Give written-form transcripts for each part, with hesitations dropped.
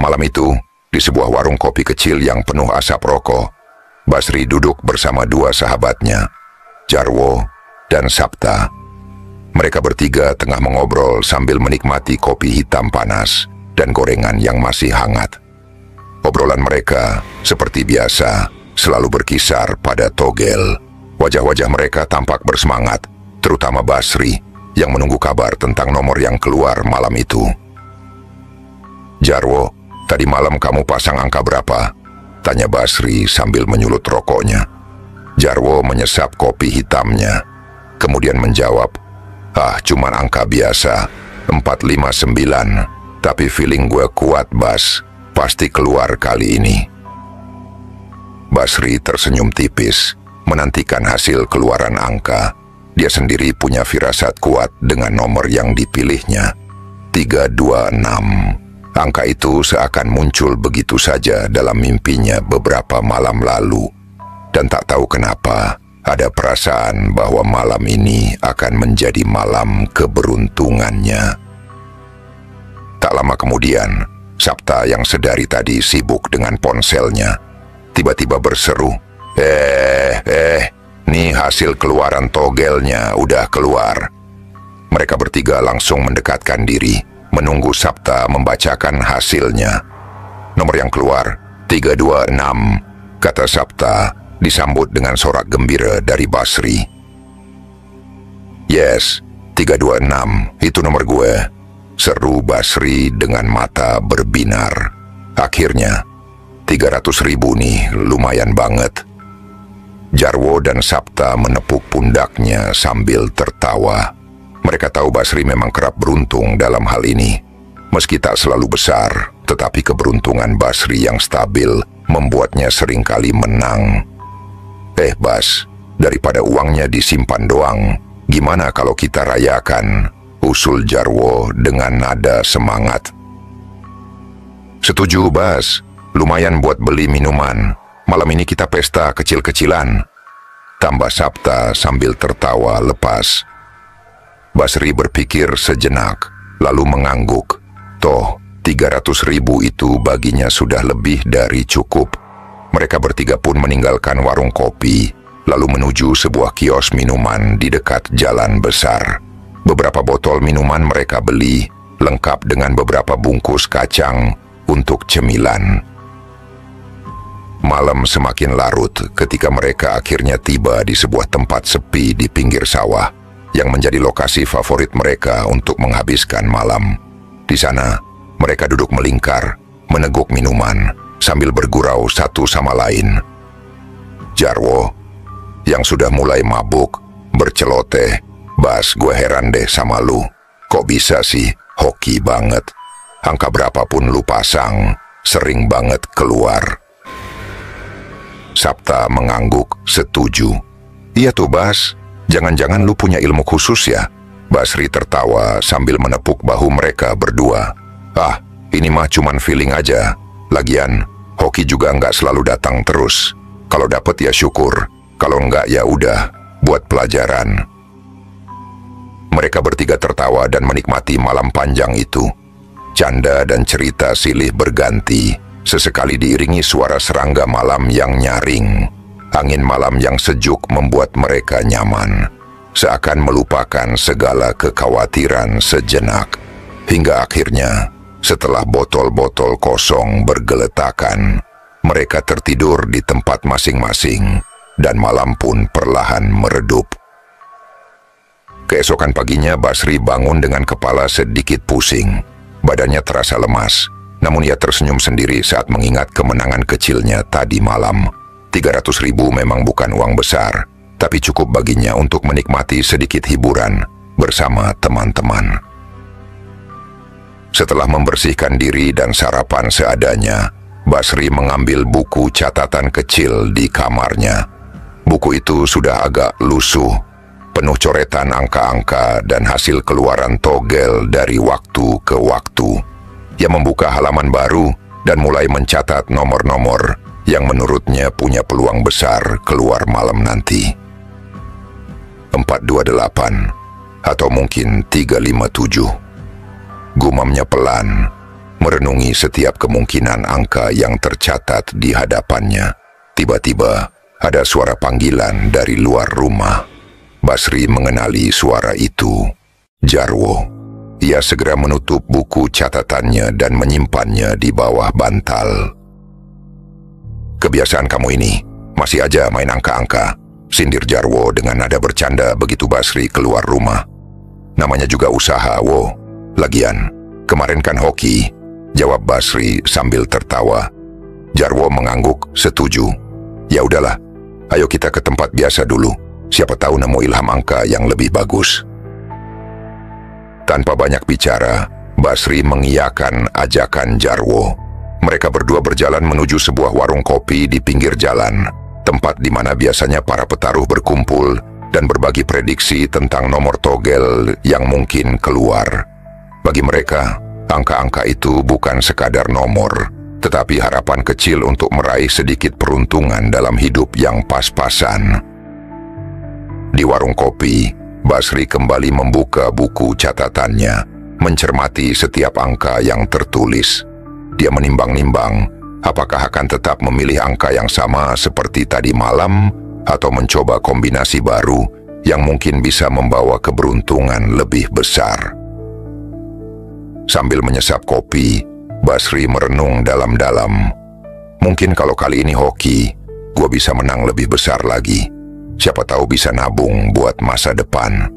Malam itu, di sebuah warung kopi kecil yang penuh asap rokok, Basri duduk bersama dua sahabatnya, Jarwo dan Sapta. Mereka bertiga tengah mengobrol sambil menikmati kopi hitam panas dan gorengan yang masih hangat. Obrolan mereka, seperti biasa, selalu berkisar pada togel. Wajah-wajah mereka tampak bersemangat, terutama Basri, yang menunggu kabar tentang nomor yang keluar malam itu. "Jarwo, tadi malam kamu pasang angka berapa?" tanya Basri sambil menyulut rokoknya. Jarwo menyesap kopi hitamnya, kemudian menjawab, "Ah, cuman angka biasa, 459, tapi feeling gue kuat, Bas, pasti keluar kali ini." Basri tersenyum tipis, menantikan hasil keluaran angka. Dia sendiri punya firasat kuat dengan nomor yang dipilihnya, 326. Angka itu seakan muncul begitu saja dalam mimpinya beberapa malam lalu. Dan tak tahu kenapa, ada perasaan bahwa malam ini akan menjadi malam keberuntungannya. Tak lama kemudian, Sapta yang sedari tadi sibuk dengan ponselnya, tiba-tiba berseru, nih hasil keluaran togelnya udah keluar." Mereka bertiga langsung mendekatkan diri, menunggu Sapta membacakan hasilnya. "Nomor yang keluar, 326, kata Sapta, disambut dengan sorak gembira dari Basri. "Yes, 326, itu nomor gue," seru Basri dengan mata berbinar. "Akhirnya, 300.000 nih, lumayan banget." Jarwo dan Sapta menepuk pundaknya sambil tertawa. Mereka tahu Basri memang kerap beruntung dalam hal ini. Meski tak selalu besar, tetapi keberuntungan Basri yang stabil membuatnya seringkali menang. Bas, daripada uangnya disimpan doang, gimana kalau kita rayakan?" usul Jarwo dengan nada semangat. "Setuju, Bas. Lumayan buat beli minuman. Malam ini kita pesta kecil-kecilan," tambah Sapta sambil tertawa lepas. Basri berpikir sejenak, lalu mengangguk. Toh, 300.000 itu baginya sudah lebih dari cukup. Mereka bertiga pun meninggalkan warung kopi, lalu menuju sebuah kios minuman di dekat jalan besar. Beberapa botol minuman mereka beli, lengkap dengan beberapa bungkus kacang untuk cemilan. Malam semakin larut ketika mereka akhirnya tiba di sebuah tempat sepi di pinggir sawah, yang menjadi lokasi favorit mereka untuk menghabiskan malam. Di sana, mereka duduk melingkar, meneguk minuman, sambil bergurau satu sama lain. Jarwo, yang sudah mulai mabuk, berceloteh, "Bas, gue heran deh sama lu. Kok bisa sih, hoki banget. Angka berapapun lu pasang, sering banget keluar." Sapta mengangguk setuju. "Iya tuh, Bas. Jangan-jangan lu punya ilmu khusus ya?" Basri tertawa sambil menepuk bahu mereka berdua. "Ah, ini mah cuman feeling aja. Lagian, hoki juga nggak selalu datang terus. Kalau dapet ya syukur, kalau nggak ya udah, buat pelajaran." Mereka bertiga tertawa dan menikmati malam panjang itu. Canda dan cerita silih berganti, sesekali diiringi suara serangga malam yang nyaring. Angin malam yang sejuk membuat mereka nyaman, seakan melupakan segala kekhawatiran sejenak. Hingga akhirnya, setelah botol-botol kosong bergeletakan, mereka tertidur di tempat masing-masing, dan malam pun perlahan meredup. Keesokan paginya Basri bangun dengan kepala sedikit pusing. Badannya terasa lemas, namun ia tersenyum sendiri saat mengingat kemenangan kecilnya tadi malam. 300.000 memang bukan uang besar, tapi cukup baginya untuk menikmati sedikit hiburan bersama teman-teman. Setelah membersihkan diri dan sarapan seadanya, Basri mengambil buku catatan kecil di kamarnya. Buku itu sudah agak lusuh, penuh coretan angka-angka dan hasil keluaran togel dari waktu ke waktu. Ia membuka halaman baru dan mulai mencatat nomor-nomor yang menurutnya punya peluang besar keluar malam nanti. 428 atau mungkin 357. Gumamnya pelan, merenungi setiap kemungkinan angka yang tercatat di hadapannya. Tiba-tiba, ada suara panggilan dari luar rumah. Basri mengenali suara itu. Jarwo. Ia segera menutup buku catatannya dan menyimpannya di bawah bantal. "Kebiasaan kamu ini, masih aja main angka-angka," sindir Jarwo dengan nada bercanda begitu Basri keluar rumah. "Namanya juga usaha, wo. Lagian, kemarin kan hoki," jawab Basri sambil tertawa. Jarwo mengangguk setuju. "Ya udahlah, ayo kita ke tempat biasa dulu. Siapa tahu nemu ilham angka yang lebih bagus." Tanpa banyak bicara, Basri mengiyakan ajakan Jarwo. Mereka berdua berjalan menuju sebuah warung kopi di pinggir jalan, tempat di mana biasanya para petaruh berkumpul dan berbagi prediksi tentang nomor togel yang mungkin keluar. Bagi mereka, angka-angka itu bukan sekadar nomor, tetapi harapan kecil untuk meraih sedikit peruntungan dalam hidup yang pas-pasan. Di warung kopi, Basri kembali membuka buku catatannya, mencermati setiap angka yang tertulis. Dia menimbang-nimbang apakah akan tetap memilih angka yang sama seperti tadi malam atau mencoba kombinasi baru yang mungkin bisa membawa keberuntungan lebih besar. Sambil menyesap kopi, Basri merenung dalam-dalam. Mungkin kalau kali ini hoki, gua bisa menang lebih besar lagi. Siapa tahu bisa nabung buat masa depan.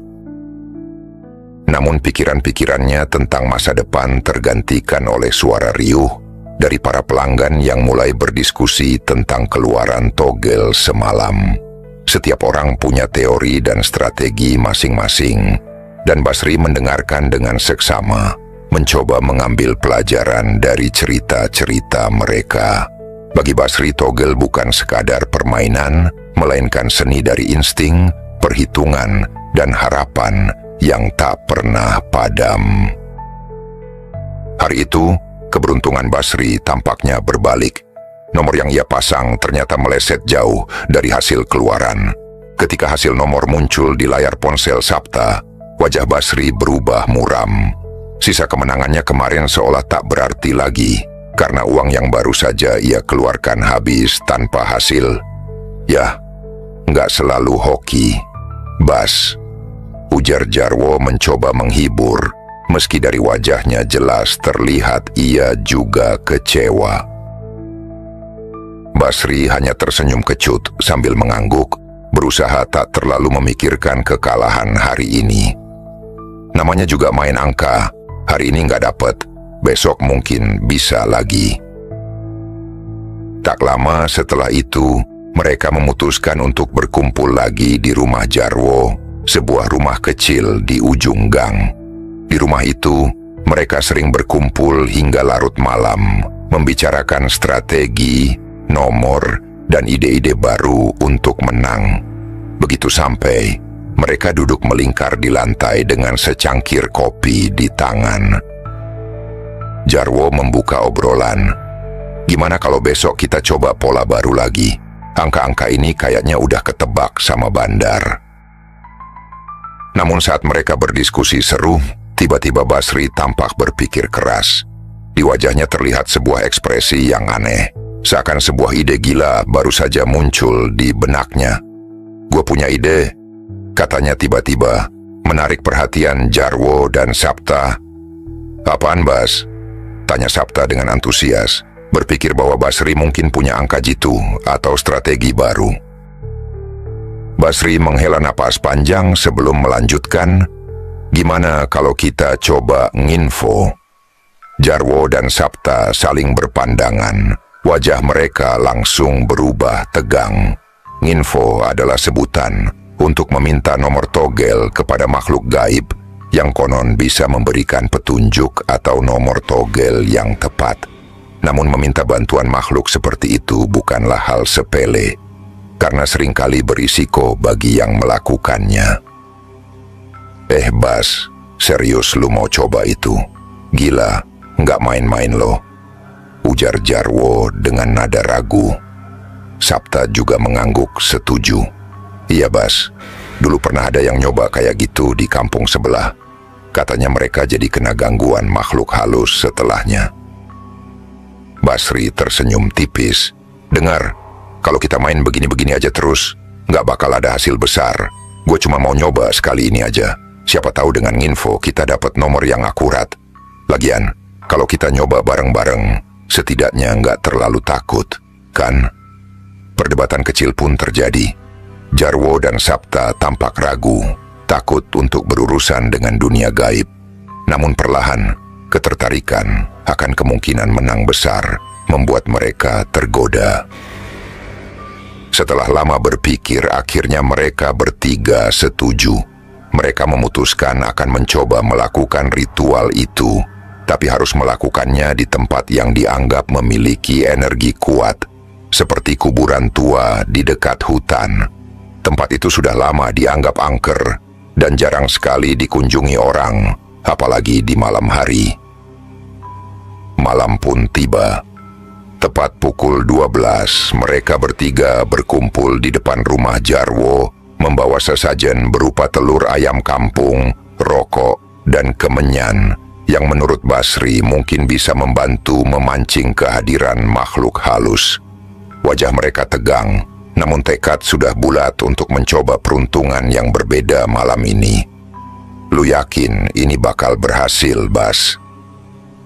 Namun pikiran-pikirannya tentang masa depan tergantikan oleh suara riuh dari para pelanggan yang mulai berdiskusi tentang keluaran togel semalam. Setiap orang punya teori dan strategi masing-masing, dan Basri mendengarkan dengan seksama, mencoba mengambil pelajaran dari cerita-cerita mereka. Bagi Basri, togel bukan sekadar permainan, melainkan seni dari insting, perhitungan, dan harapan yang tak pernah padam. Hari itu, keberuntungan Basri tampaknya berbalik. Nomor yang ia pasang ternyata meleset jauh dari hasil keluaran. Ketika hasil nomor muncul di layar ponsel Sapta, wajah Basri berubah muram. Sisa kemenangannya kemarin seolah tak berarti lagi, karena uang yang baru saja ia keluarkan habis tanpa hasil. "Ya, nggak selalu hoki, Bas," ujar Jarwo mencoba menghibur, meski dari wajahnya jelas terlihat ia juga kecewa. Basri hanya tersenyum kecut sambil mengangguk, berusaha tak terlalu memikirkan kekalahan hari ini. Namanya juga main angka, hari ini nggak dapet, besok mungkin bisa lagi. Tak lama setelah itu, mereka memutuskan untuk berkumpul lagi di rumah Jarwo, sebuah rumah kecil di ujung gang. Di rumah itu, mereka sering berkumpul hingga larut malam, membicarakan strategi, nomor, dan ide-ide baru untuk menang. Begitu sampai, mereka duduk melingkar di lantai dengan secangkir kopi di tangan. Jarwo membuka obrolan. "Gimana kalau besok kita coba pola baru lagi? Angka-angka ini kayaknya udah ketebak sama Bandar." Namun saat mereka berdiskusi seru, tiba-tiba Basri tampak berpikir keras. Di wajahnya terlihat sebuah ekspresi yang aneh, seakan sebuah ide gila baru saja muncul di benaknya. "Gua punya ide," katanya tiba-tiba, menarik perhatian Jarwo dan Sapta. "Apaan, Bas?" tanya Sapta dengan antusias, berpikir bahwa Basri mungkin punya angka jitu atau strategi baru. Basri menghela napas panjang sebelum melanjutkan, "Gimana kalau kita coba nginfo?" Jarwo dan Sapta saling berpandangan. Wajah mereka langsung berubah tegang. Nginfo adalah sebutan untuk meminta nomor togel kepada makhluk gaib yang konon bisa memberikan petunjuk atau nomor togel yang tepat. Namun meminta bantuan makhluk seperti itu bukanlah hal sepele, karena seringkali berisiko bagi yang melakukannya. Bas, serius lu mau coba itu? Gila, nggak main-main loh," ujar Jarwo dengan nada ragu. Sapta juga mengangguk setuju. "Iya, Bas, dulu pernah ada yang nyoba kayak gitu di kampung sebelah. Katanya mereka jadi kena gangguan makhluk halus setelahnya. Basri tersenyum tipis. Dengar, kalau kita main begini-begini aja terus, nggak bakal ada hasil besar. Gue cuma mau nyoba sekali ini aja. Siapa tahu dengan info kita dapat nomor yang akurat. Lagian, kalau kita nyoba bareng-bareng, setidaknya nggak terlalu takut, kan? Perdebatan kecil pun terjadi. Jarwo dan Sapta tampak ragu, takut untuk berurusan dengan dunia gaib. Namun perlahan, ketertarikan akan kemungkinan menang besar membuat mereka tergoda. Setelah lama berpikir, akhirnya mereka bertiga setuju. Mereka memutuskan akan mencoba melakukan ritual itu, tapi harus melakukannya di tempat yang dianggap memiliki energi kuat, seperti kuburan tua di dekat hutan. Tempat itu sudah lama dianggap angker dan jarang sekali dikunjungi orang, apalagi di malam hari. Malam pun tiba. Tepat pukul 12, mereka bertiga berkumpul di depan rumah Jarwo, membawa sesajen berupa telur ayam kampung, rokok, dan kemenyan, yang menurut Basri mungkin bisa membantu memancing kehadiran makhluk halus. Wajah mereka tegang, namun tekad sudah bulat untuk mencoba peruntungan yang berbeda malam ini. "Lu yakin ini bakal berhasil, Bas?"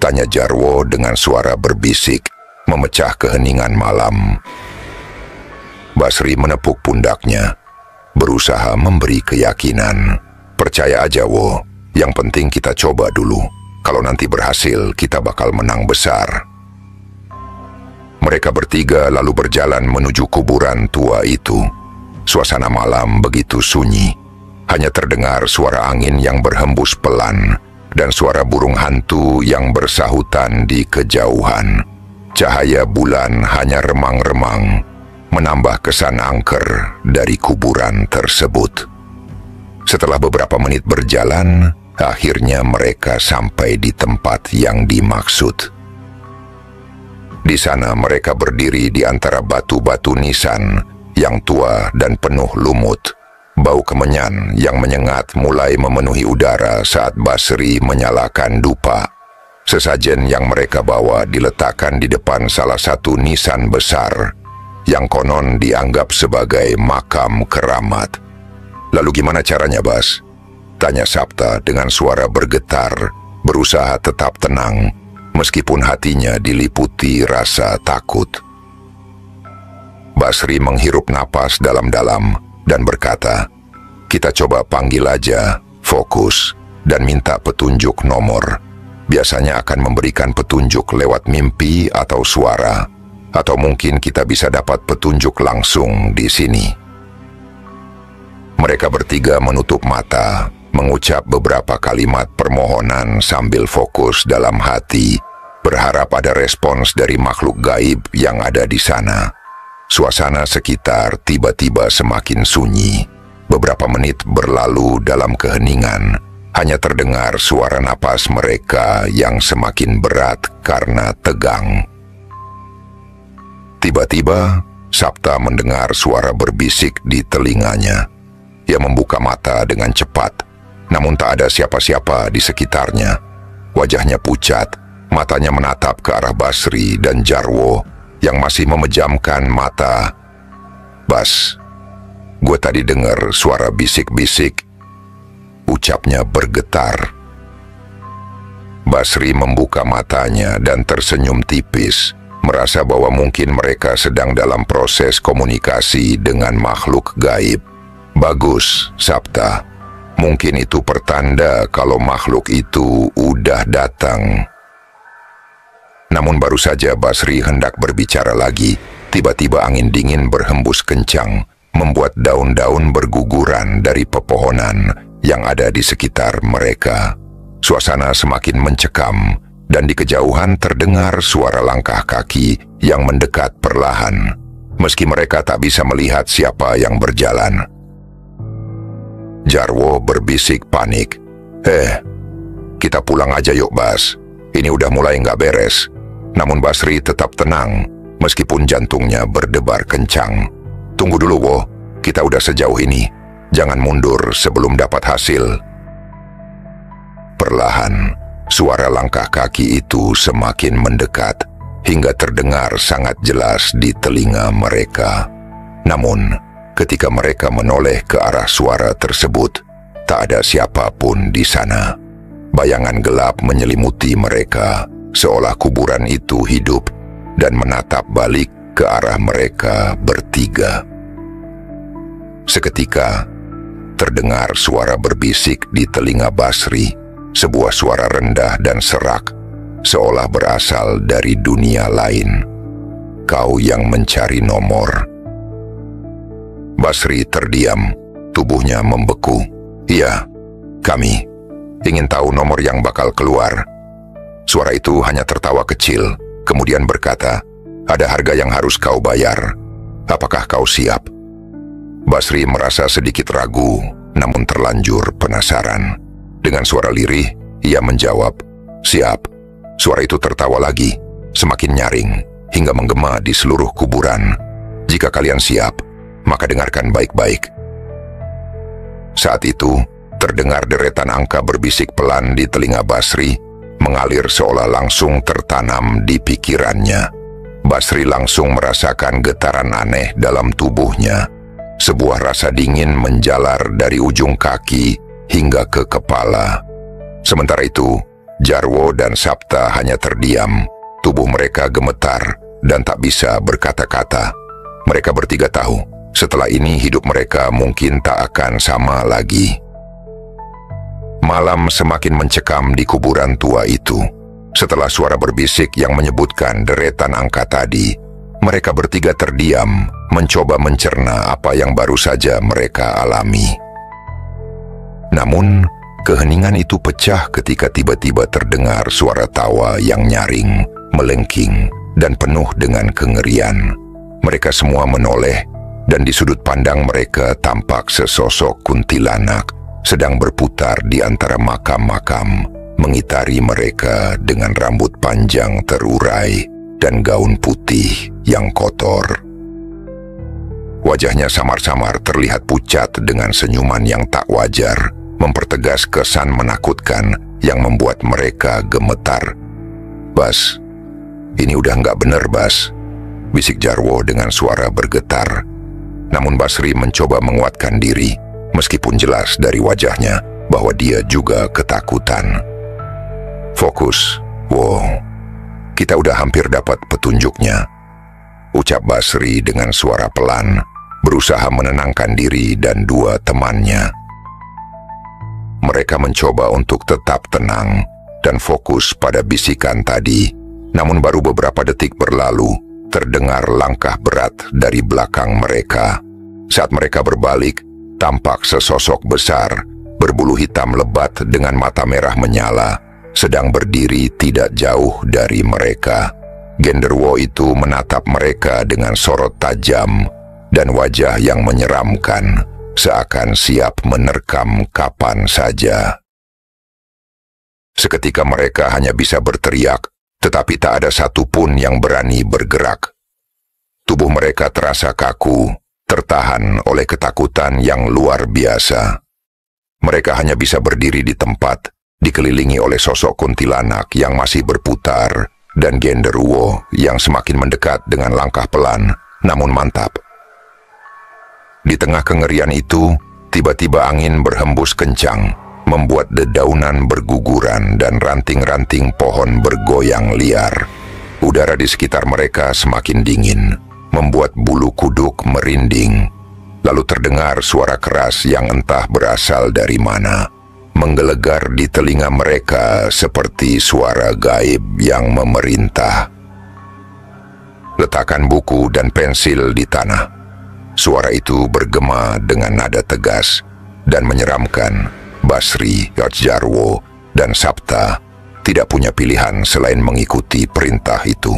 tanya Jarwo dengan suara berbisik, memecah keheningan malam. Basri menepuk pundaknya, berusaha memberi keyakinan. "Percaya aja, Wo. Yang penting kita coba dulu. Kalau nanti berhasil, kita bakal menang besar." Mereka bertiga lalu berjalan menuju kuburan tua itu. Suasana malam begitu sunyi. Hanya terdengar suara angin yang berhembus pelan dan suara burung hantu yang bersahutan di kejauhan. Cahaya bulan hanya remang-remang, menambah kesan angker dari kuburan tersebut. Setelah beberapa menit berjalan, akhirnya mereka sampai di tempat yang dimaksud. Di sana mereka berdiri di antara batu-batu nisan yang tua dan penuh lumut. Bau kemenyan yang menyengat mulai memenuhi udara saat Basri menyalakan dupa. Sesajen yang mereka bawa diletakkan di depan salah satu nisan besar, yang konon dianggap sebagai makam keramat. "Lalu gimana caranya, Bas?" tanya Sapta dengan suara bergetar, berusaha tetap tenang, meskipun hatinya diliputi rasa takut. Basri menghirup napas dalam-dalam dan berkata, "Kita coba panggil aja, fokus, dan minta petunjuk nomor. Biasanya akan memberikan petunjuk lewat mimpi atau suara, atau mungkin kita bisa dapat petunjuk langsung di sini." Mereka bertiga menutup mata, mengucap beberapa kalimat permohonan sambil fokus dalam hati, berharap ada respons dari makhluk gaib yang ada di sana. Suasana sekitar tiba-tiba semakin sunyi. Beberapa menit berlalu dalam keheningan. Hanya terdengar suara napas mereka yang semakin berat karena tegang. Tiba-tiba, Sapta mendengar suara berbisik di telinganya. Ia membuka mata dengan cepat, namun tak ada siapa-siapa di sekitarnya. Wajahnya pucat, matanya menatap ke arah Basri dan Jarwo yang masih memejamkan mata. "Bas, gue tadi dengar suara bisik-bisik," ucapnya bergetar. Basri membuka matanya dan tersenyum tipis, merasa bahwa mungkin mereka sedang dalam proses komunikasi dengan makhluk gaib. "Bagus, Sapta. Mungkin itu pertanda kalau makhluk itu udah datang." Namun baru saja Basri hendak berbicara lagi, tiba-tiba angin dingin berhembus kencang, membuat daun-daun berguguran dari pepohonan yang ada di sekitar mereka. Suasana semakin mencekam, dan di kejauhan terdengar suara langkah kaki yang mendekat perlahan, meski mereka tak bisa melihat siapa yang berjalan. Jarwo berbisik panik, kita pulang aja yuk, Bas. Ini udah mulai nggak beres." Namun Basri tetap tenang, meskipun jantungnya berdebar kencang. "Tunggu dulu, Wo. Kita udah sejauh ini. Jangan mundur sebelum dapat hasil." Perlahan, suara langkah kaki itu semakin mendekat, hingga terdengar sangat jelas di telinga mereka. Namun, ketika mereka menoleh ke arah suara tersebut, tak ada siapapun di sana. Bayangan gelap menyelimuti mereka, seolah kuburan itu hidup dan menatap balik ke arah mereka bertiga. Seketika, terdengar suara berbisik di telinga Basri, sebuah suara rendah dan serak, seolah berasal dari dunia lain. "Kau yang mencari nomor." Basri terdiam, tubuhnya membeku. "Iya, kami ingin tahu nomor yang bakal keluar." Suara itu hanya tertawa kecil, kemudian berkata, "Ada harga yang harus kau bayar. Apakah kau siap?" Basri merasa sedikit ragu, namun terlanjur penasaran. Dengan suara lirih, ia menjawab, "Siap." Suara itu tertawa lagi, semakin nyaring, hingga menggema di seluruh kuburan. "Jika kalian siap, maka dengarkan baik-baik." Saat itu, terdengar deretan angka berbisik pelan di telinga Basri, mengalir seolah langsung tertanam di pikirannya. Basri langsung merasakan getaran aneh dalam tubuhnya. Sebuah rasa dingin menjalar dari ujung kaki hingga ke kepala. Sementara itu, Jarwo dan Sapta hanya terdiam. Tubuh mereka gemetar dan tak bisa berkata-kata. Mereka bertiga tahu, setelah ini hidup mereka mungkin tak akan sama lagi. Malam semakin mencekam di kuburan tua itu. Setelah suara berbisik yang menyebutkan deretan angka tadi, mereka bertiga terdiam, mencoba mencerna apa yang baru saja mereka alami. Namun, keheningan itu pecah ketika tiba-tiba terdengar suara tawa yang nyaring, melengking, dan penuh dengan kengerian. Mereka semua menoleh, dan di sudut pandang mereka tampak sesosok kuntilanak sedang berputar di antara makam-makam, mengitari mereka dengan rambut panjang terurai dan gaun putih yang kotor. Wajahnya samar-samar terlihat pucat dengan senyuman yang tak wajar, mempertegas kesan menakutkan yang membuat mereka gemetar. "Bas, ini udah nggak bener, Bas," bisik Jarwo dengan suara bergetar. Namun Basri mencoba menguatkan diri, meskipun jelas dari wajahnya bahwa dia juga ketakutan. "Fokus, wow. Kita udah hampir dapat petunjuknya," ucap Basri dengan suara pelan, berusaha menenangkan diri dan dua temannya. Mereka mencoba untuk tetap tenang dan fokus pada bisikan tadi, namun baru beberapa detik berlalu, terdengar langkah berat dari belakang mereka. Saat mereka berbalik, tampak sesosok besar, berbulu hitam lebat dengan mata merah menyala, sedang berdiri tidak jauh dari mereka. Genderuwo itu menatap mereka dengan sorot tajam dan wajah yang menyeramkan, seakan siap menerkam kapan saja. Seketika mereka hanya bisa berteriak, tetapi tak ada satupun yang berani bergerak. Tubuh mereka terasa kaku, tertahan oleh ketakutan yang luar biasa. Mereka hanya bisa berdiri di tempat, dikelilingi oleh sosok kuntilanak yang masih berputar, dan Genderuwo yang semakin mendekat dengan langkah pelan, namun mantap. Di tengah kengerian itu, tiba-tiba angin berhembus kencang, membuat dedaunan berguguran dan ranting-ranting pohon bergoyang liar. Udara di sekitar mereka semakin dingin, membuat bulu kuduk merinding. Lalu terdengar suara keras yang entah berasal dari mana, menggelegar di telinga mereka seperti suara gaib yang memerintah. "Letakkan buku dan pensil di tanah." Suara itu bergema dengan nada tegas dan menyeramkan. Basri, Jarwo, dan Sapta tidak punya pilihan selain mengikuti perintah itu.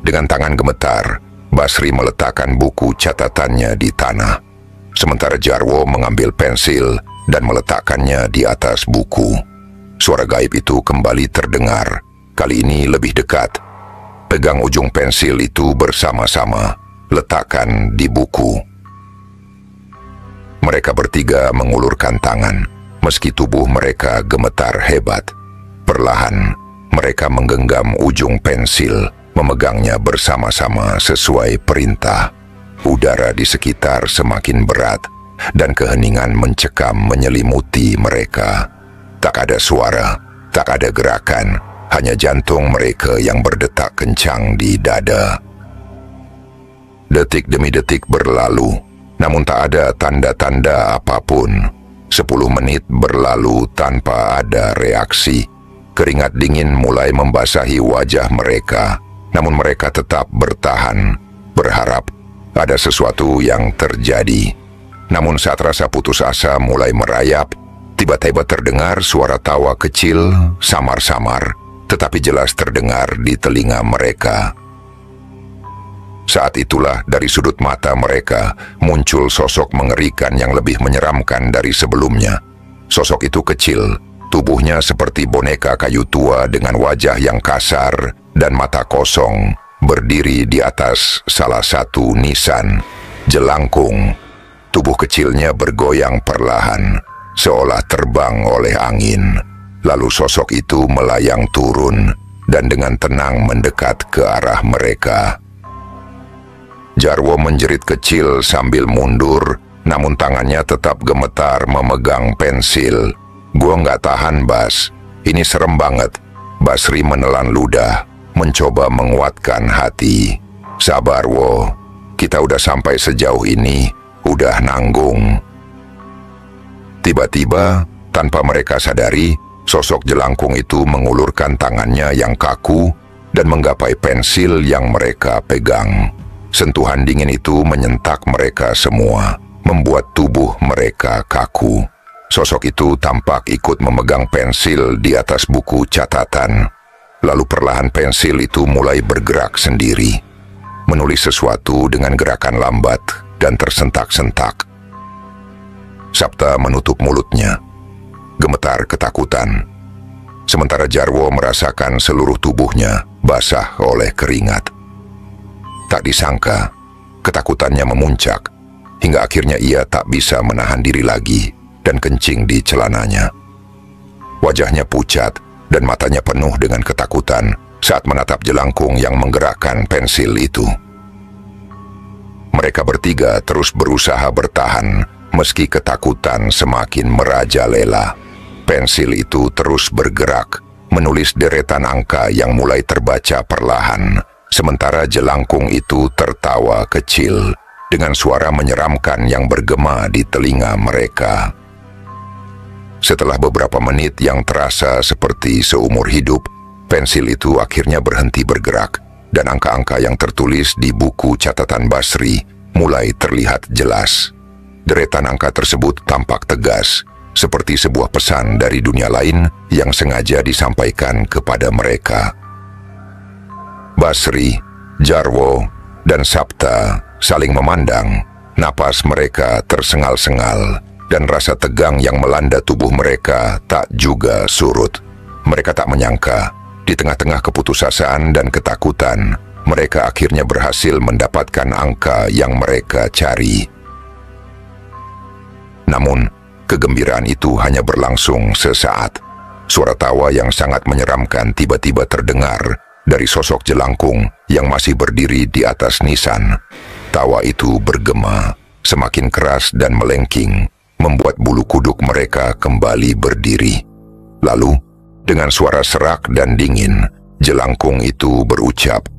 Dengan tangan gemetar, Basri meletakkan buku catatannya di tanah, sementara Jarwo mengambil pensil dan meletakkannya di atas buku. Suara gaib itu kembali terdengar, kali ini lebih dekat. "Pegang ujung pensil itu bersama-sama, letakkan di buku." Mereka bertiga mengulurkan tangan, meski tubuh mereka gemetar hebat. Perlahan, mereka menggenggam ujung pensil, memegangnya bersama-sama sesuai perintah. Udara di sekitar semakin berat, dan keheningan mencekam menyelimuti mereka. Tak ada suara, tak ada gerakan, hanya jantung mereka yang berdetak kencang di dada. Detik demi detik berlalu, namun tak ada tanda-tanda apapun. 10 menit berlalu tanpa ada reaksi. Keringat dingin mulai membasahi wajah mereka, namun mereka tetap bertahan, berharap ada sesuatu yang terjadi. Namun saat rasa putus asa mulai merayap, tiba-tiba terdengar suara tawa kecil, samar-samar, tetapi jelas terdengar di telinga mereka. Saat itulah dari sudut mata mereka muncul sosok mengerikan yang lebih menyeramkan dari sebelumnya. Sosok itu kecil, tubuhnya seperti boneka kayu tua dengan wajah yang kasar dan mata kosong, berdiri di atas salah satu nisan, jelangkung. Tubuh kecilnya bergoyang perlahan, seolah terbang oleh angin. Lalu sosok itu melayang turun dan dengan tenang mendekat ke arah mereka. Jarwo menjerit kecil sambil mundur, namun tangannya tetap gemetar memegang pensil. "Gua nggak tahan, Bas. Ini serem banget." Basri menelan ludah, mencoba menguatkan hati. "Sabar, Wo. Kita udah sampai sejauh ini, udah nanggung." Tiba-tiba, tanpa mereka sadari, sosok jelangkung itu mengulurkan tangannya yang kaku dan menggapai pensil yang mereka pegang. Sentuhan dingin itu menyentak mereka semua, membuat tubuh mereka kaku. Sosok itu tampak ikut memegang pensil di atas buku catatan. Lalu perlahan pensil itu mulai bergerak sendiri, menulis sesuatu dengan gerakan lambat dan tersentak-sentak. Sapta menutup mulutnya, gemetar ketakutan. Sementara Jarwo merasakan seluruh tubuhnya basah oleh keringat. Tak disangka, ketakutannya memuncak, hingga akhirnya ia tak bisa menahan diri lagi dan kencing di celananya. Wajahnya pucat dan matanya penuh dengan ketakutan saat menatap jelangkung yang menggerakkan pensil itu. Mereka bertiga terus berusaha bertahan, meski ketakutan semakin merajalela. Pensil itu terus bergerak, menulis deretan angka yang mulai terbaca perlahan, sementara jelangkung itu tertawa kecil dengan suara menyeramkan yang bergema di telinga mereka. Setelah beberapa menit yang terasa seperti seumur hidup, pensil itu akhirnya berhenti bergerak, dan angka-angka yang tertulis di buku catatan Basri mulai terlihat jelas. Deretan angka tersebut tampak tegas, seperti sebuah pesan dari dunia lain yang sengaja disampaikan kepada mereka. Basri, Jarwo, dan Sapta saling memandang. Napas mereka tersengal-sengal, dan rasa tegang yang melanda tubuh mereka tak juga surut. Mereka tak menyangka, di tengah-tengah keputusasaan dan ketakutan, mereka akhirnya berhasil mendapatkan angka yang mereka cari. Namun, kegembiraan itu hanya berlangsung sesaat. Suara tawa yang sangat menyeramkan tiba-tiba terdengar dari sosok jelangkung yang masih berdiri di atas nisan. Tawa itu bergema, semakin keras dan melengking, membuat bulu kuduk mereka kembali berdiri. Lalu, dengan suara serak dan dingin, jelangkung itu berucap,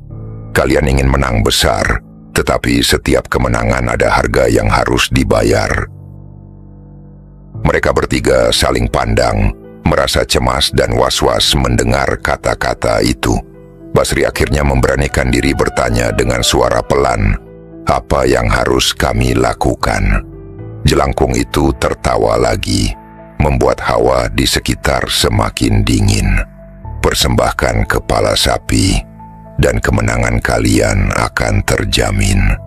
"Kalian ingin menang besar, tetapi setiap kemenangan ada harga yang harus dibayar." Mereka bertiga saling pandang, merasa cemas dan was-was mendengar kata-kata itu. Basri akhirnya memberanikan diri bertanya dengan suara pelan, "Apa yang harus kami lakukan?" Jelangkung itu tertawa lagi, membuat hawa di sekitar semakin dingin. "Persembahkan kepala sapi, dan kemenangan kalian akan terjamin.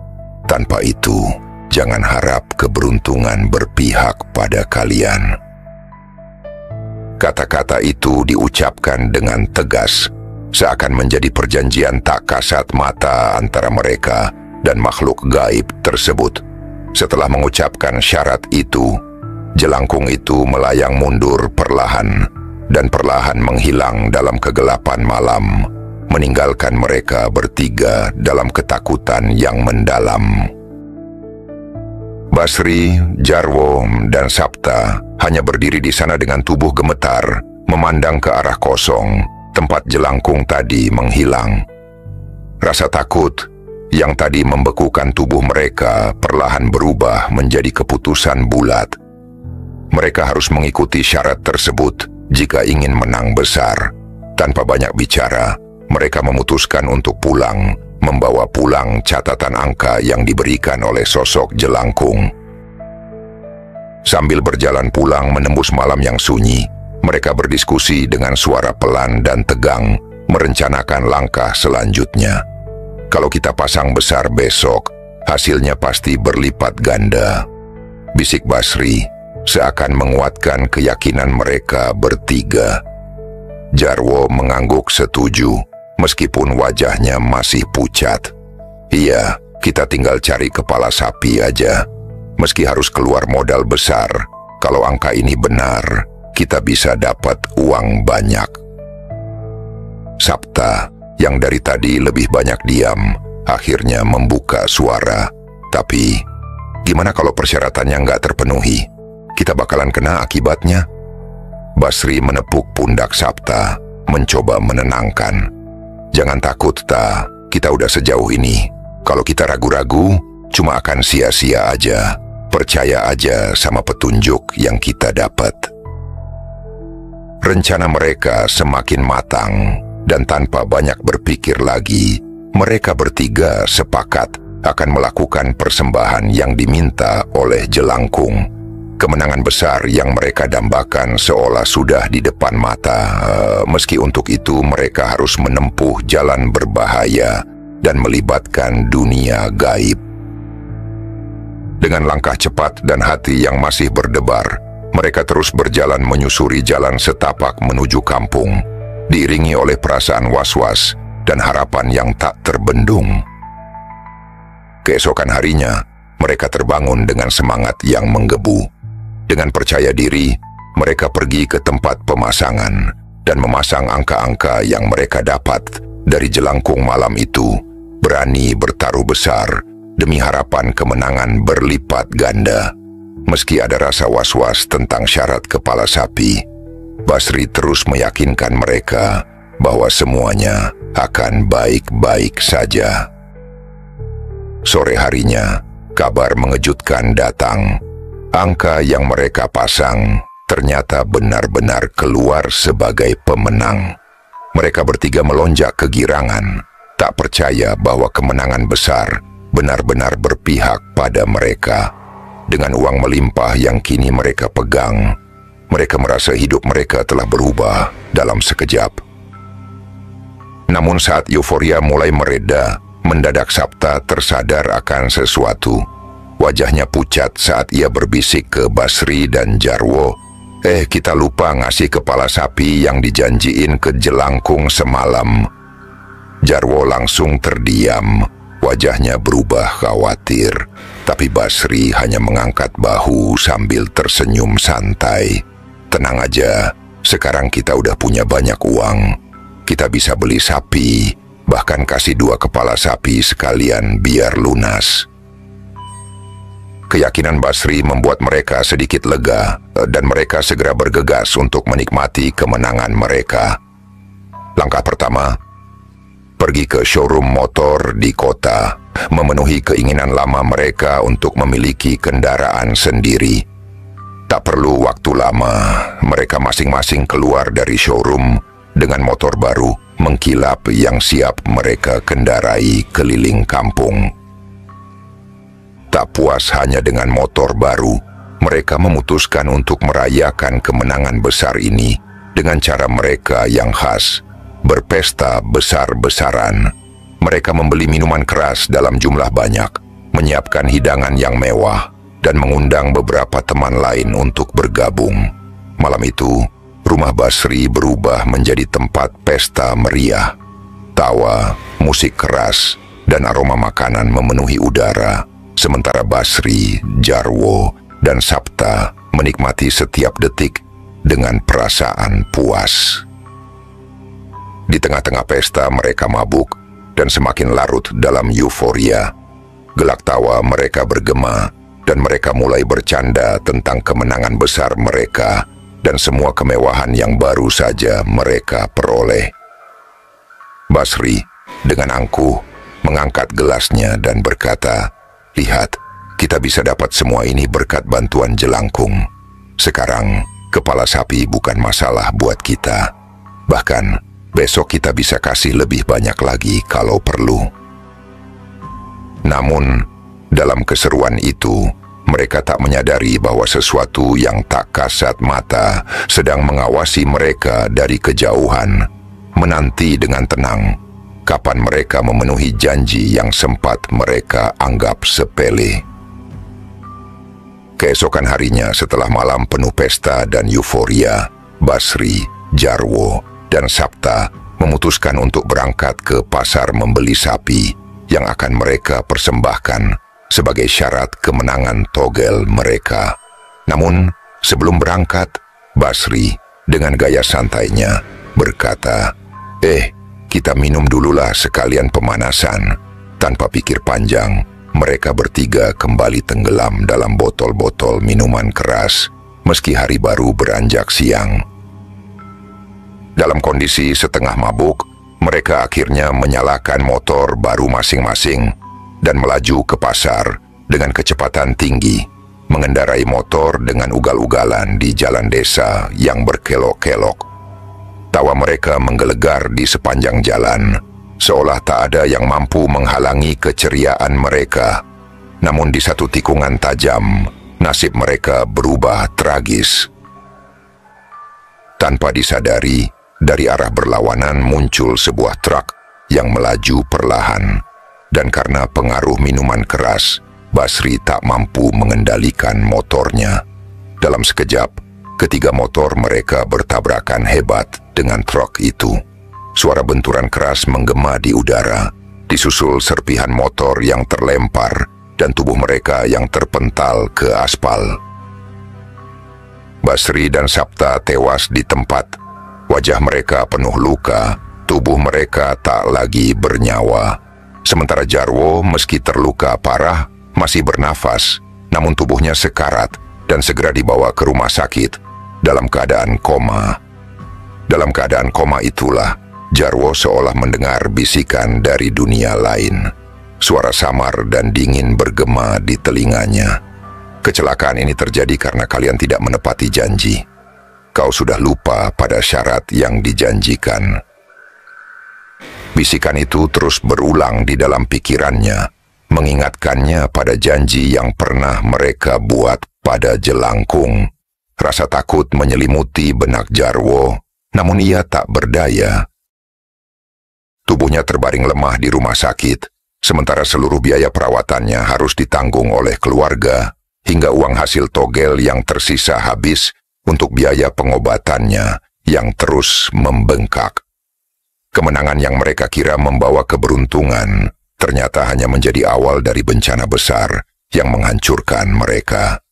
Tanpa itu, jangan harap keberuntungan berpihak pada kalian." Kata-kata itu diucapkan dengan tegas, seakan menjadi perjanjian tak kasat mata antara mereka dan makhluk gaib tersebut. Setelah mengucapkan syarat itu, jelangkung itu melayang mundur perlahan dan perlahan menghilang dalam kegelapan malam. meninggalkan mereka bertiga dalam ketakutan yang mendalam. Basri, Jarwo, dan Sapta hanya berdiri di sana dengan tubuh gemetar, memandang ke arah kosong, tempat jelangkung tadi menghilang. Rasa takut yang tadi membekukan tubuh mereka perlahan berubah menjadi keputusan bulat. Mereka harus mengikuti syarat tersebut jika ingin menang besar. Tanpa banyak bicara, mereka memutuskan untuk pulang, membawa pulang catatan angka yang diberikan oleh sosok jelangkung. Sambil berjalan pulang menembus malam yang sunyi, mereka berdiskusi dengan suara pelan dan tegang, merencanakan langkah selanjutnya. Kalau kita pasang besar besok, hasilnya pasti berlipat ganda, bisik Basri, seakan menguatkan keyakinan mereka bertiga. Jarwo mengangguk setuju, meskipun wajahnya masih pucat. Iya, kita tinggal cari kepala sapi aja. Meski harus keluar modal besar, kalau angka ini benar, kita bisa dapat uang banyak. Sapta, yang dari tadi lebih banyak diam, akhirnya membuka suara. Tapi, gimana kalau persyaratannya nggak terpenuhi? Kita bakalan kena akibatnya. Basri menepuk pundak Sapta, mencoba menenangkan. Jangan takut, Ta. Kita udah sejauh ini. Kalau kita ragu-ragu, cuma akan sia-sia aja. Percaya aja sama petunjuk yang kita dapat. Rencana mereka semakin matang, dan tanpa banyak berpikir lagi, mereka bertiga sepakat akan melakukan persembahan yang diminta oleh jelangkung. Kemenangan besar yang mereka dambakan seolah sudah di depan mata, meski untuk itu mereka harus menempuh jalan berbahaya dan melibatkan dunia gaib. Dengan langkah cepat dan hati yang masih berdebar, mereka terus berjalan menyusuri jalan setapak menuju kampung, diiringi oleh perasaan was-was dan harapan yang tak terbendung. Keesokan harinya, mereka terbangun dengan semangat yang menggebu. Dengan percaya diri, mereka pergi ke tempat pemasangan dan memasang angka-angka yang mereka dapat dari jelangkung malam itu, berani bertaruh besar demi harapan kemenangan berlipat ganda. Meski ada rasa was-was tentang syarat kepala sapi, Basri terus meyakinkan mereka bahwa semuanya akan baik-baik saja. Sore harinya, kabar mengejutkan datang. Angka yang mereka pasang ternyata benar-benar keluar sebagai pemenang. Mereka bertiga melonjak kegirangan, tak percaya bahwa kemenangan besar benar-benar berpihak pada mereka. Dengan uang melimpah yang kini mereka pegang, mereka merasa hidup mereka telah berubah dalam sekejap. Namun saat euforia mulai mereda, mendadak Sapta tersadar akan sesuatu. Wajahnya pucat saat ia berbisik ke Basri dan Jarwo, kita lupa ngasih kepala sapi yang dijanjiin ke jelangkung semalam." Jarwo langsung terdiam, wajahnya berubah khawatir. Tapi Basri hanya mengangkat bahu sambil tersenyum santai. "Tenang aja, sekarang kita udah punya banyak uang. Kita bisa beli sapi, bahkan kasih 2 kepala sapi sekalian biar lunas." Keyakinan Basri membuat mereka sedikit lega, dan mereka segera bergegas untuk menikmati kemenangan mereka. Langkah pertama, pergi ke showroom motor di kota, memenuhi keinginan lama mereka untuk memiliki kendaraan sendiri. Tak perlu waktu lama, mereka masing-masing keluar dari showroom dengan motor baru mengkilap yang siap mereka kendarai keliling kampung. Tak puas hanya dengan motor baru, mereka memutuskan untuk merayakan kemenangan besar ini dengan cara mereka yang khas, berpesta besar-besaran. Mereka membeli minuman keras dalam jumlah banyak, menyiapkan hidangan yang mewah, dan mengundang beberapa teman lain untuk bergabung. Malam itu, rumah Basri berubah menjadi tempat pesta meriah. Tawa, musik keras, dan aroma makanan memenuhi udara. Sementara Basri, Jarwo, dan Sapta menikmati setiap detik dengan perasaan puas. Di tengah-tengah pesta mereka mabuk dan semakin larut dalam euforia. Gelak tawa mereka bergema dan mereka mulai bercanda tentang kemenangan besar mereka dan semua kemewahan yang baru saja mereka peroleh. Basri dengan angkuh mengangkat gelasnya dan berkata, "Lihat, kita bisa dapat semua ini berkat bantuan jelangkung. Sekarang, kepala sapi bukan masalah buat kita. Bahkan, besok kita bisa kasih lebih banyak lagi kalau perlu." Namun, dalam keseruan itu, mereka tak menyadari bahwa sesuatu yang tak kasat mata sedang mengawasi mereka dari kejauhan, menanti dengan tenang kapan mereka memenuhi janji yang sempat mereka anggap sepele. Keesokan harinya setelah malam penuh pesta dan euforia, Basri, Jarwo, dan Sapta memutuskan untuk berangkat ke pasar membeli sapi yang akan mereka persembahkan sebagai syarat kemenangan togel mereka. Namun, sebelum berangkat, Basri dengan gaya santainya berkata, kita minum dululah sekalian pemanasan." Tanpa pikir panjang, mereka bertiga kembali tenggelam dalam botol-botol minuman keras, meski hari baru beranjak siang. Dalam kondisi setengah mabuk, mereka akhirnya menyalakan motor baru masing-masing dan melaju ke pasar dengan kecepatan tinggi, mengendarai motor dengan ugal-ugalan di jalan desa yang berkelok-kelok. Tawa mereka menggelegar di sepanjang jalan, seolah tak ada yang mampu menghalangi keceriaan mereka. Namun di satu tikungan tajam, nasib mereka berubah tragis. Tanpa disadari, dari arah berlawanan muncul sebuah truk yang melaju perlahan. Dan karena pengaruh minuman keras, Basri tak mampu mengendalikan motornya. Dalam sekejap, ketiga motor mereka bertabrakan hebat dengan truk itu. Suara benturan keras menggema di udara, disusul serpihan motor yang terlempar dan tubuh mereka yang terpental ke aspal. Basri dan Sapta tewas di tempat. Wajah mereka penuh luka, tubuh mereka tak lagi bernyawa. Sementara Jarwo meski terluka parah masih bernafas, namun tubuhnya sekarat dan segera dibawa ke rumah sakit dalam keadaan koma. Dalam keadaan koma itulah Jarwo seolah mendengar bisikan dari dunia lain. Suara samar dan dingin bergema di telinganya. "Kecelakaan ini terjadi karena kalian tidak menepati janji. Kau sudah lupa pada syarat yang dijanjikan." Bisikan itu terus berulang di dalam pikirannya, mengingatkannya pada janji yang pernah mereka buat pada jelangkung. Rasa takut menyelimuti benak Jarwo, namun ia tak berdaya. Tubuhnya terbaring lemah di rumah sakit, sementara seluruh biaya perawatannya harus ditanggung oleh keluarga, hingga uang hasil togel yang tersisa habis untuk biaya pengobatannya yang terus membengkak. Kemenangan yang mereka kira membawa keberuntungan ternyata hanya menjadi awal dari bencana besar yang menghancurkan mereka.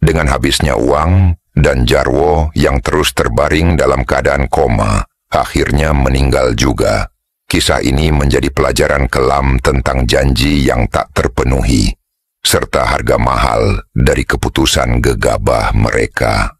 Dengan habisnya uang dan Jarwo yang terus terbaring dalam keadaan koma, akhirnya meninggal juga. Kisah ini menjadi pelajaran kelam tentang janji yang tak terpenuhi, serta harga mahal dari keputusan gegabah mereka.